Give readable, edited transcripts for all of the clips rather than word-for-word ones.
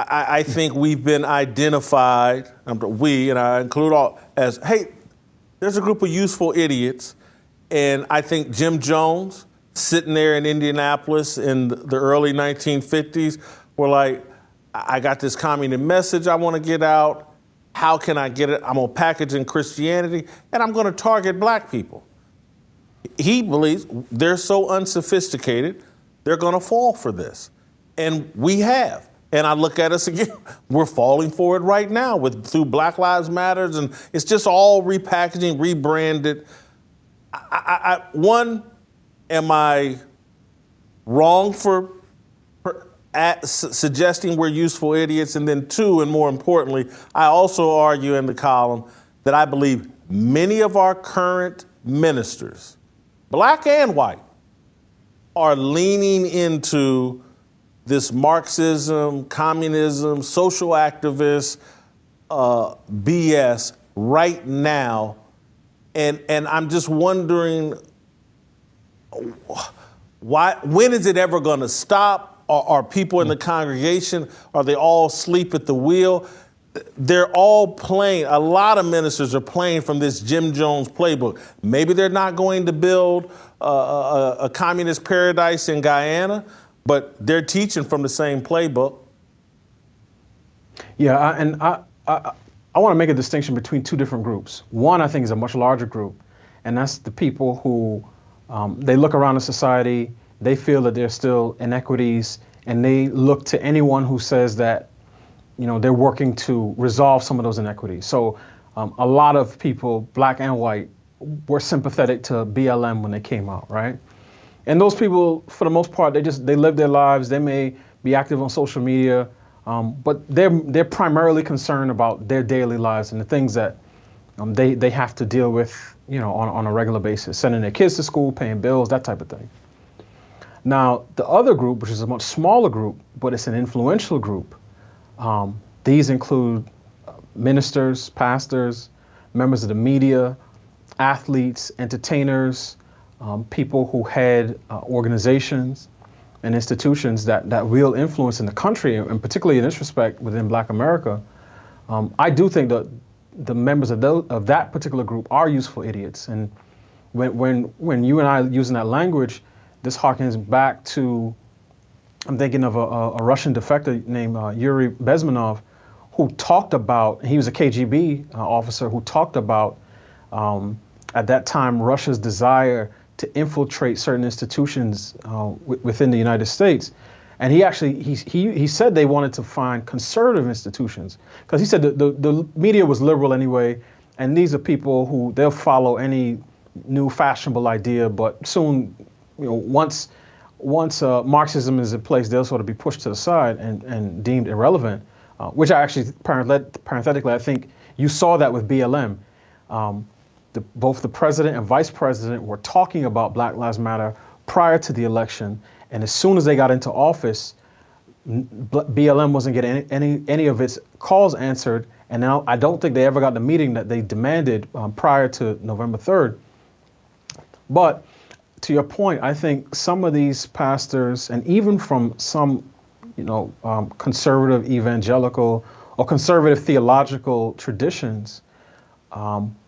I think we've been identified, we, and I include all, as, hey, there's a group of useful idiots. And I think Jim Jones, sitting there in Indianapolis in the early 1950s, were like, I got this communist message I want to get out. How can I get it? I'm going to package in Christianity, and I'm going to target black people. He believes they're so unsophisticated, they're going to fall for this. And we have. And I look at us again, we're falling for it right now through Black Lives Matters, and it's just all repackaging, rebranded. One, am I wrong for suggesting we're useful idiots? And then two, and more importantly, I also argue in the column that I believe many of our current ministers, black and white, are leaning into this Marxism, communism, social activist BS right now. And I'm just wondering, when is it ever going to stop? Are people in the congregation, are they all asleep at the wheel? They're all playing, a lot of ministers are playing from this Jim Jones playbook. Maybe they're not going to build a communist paradise in Guyana, but they're teaching from the same playbook. Yeah, I want to make a distinction between two different groups. One, I think, is a much larger group, and that's the people who, they look around the society, they feel that there's still inequities, and they look to anyone who says that, they're working to resolve some of those inequities. So a lot of people, black and white, were sympathetic to BLM when they came out, right? And those people, for the most part, they live their lives. They may be active on social media, but they're primarily concerned about their daily lives and the things that they have to deal with, on a regular basis, sending their kids to school, paying bills, that type of thing. Now, the other group, which is a much smaller group, but it's an influential group, these include ministers, pastors, members of the media, athletes, entertainers, people who head organizations and institutions that wield influence in the country, and particularly in this respect within Black America. I do think that the members of that particular group are useful idiots. And when you and I are using that language, this harkens back to, I'm thinking of a Russian defector named Yuri Bezmenov, who talked about, he was a KGB officer who talked about, at that time, Russia's desire to infiltrate certain institutions within the United States. And he said they wanted to find conservative institutions, because he said the media was liberal anyway, and these are people who they'll follow any new fashionable idea, but soon, once Marxism is in place, they'll sort of be pushed to the side and deemed irrelevant, which I actually, parenthetically, I think you saw that with BLM. Both the president and vice president were talking about Black Lives Matter prior to the election, and as soon as they got into office, BLM wasn't getting any of its calls answered, and now I don't think they ever got the meeting that they demanded prior to November 3rd. But to your point, I think some of these pastors, and even from some, conservative evangelical or conservative theological traditions,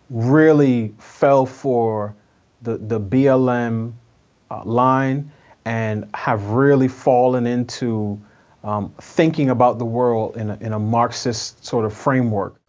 really fell for the BLM line and have really fallen into thinking about the world in a Marxist sort of framework.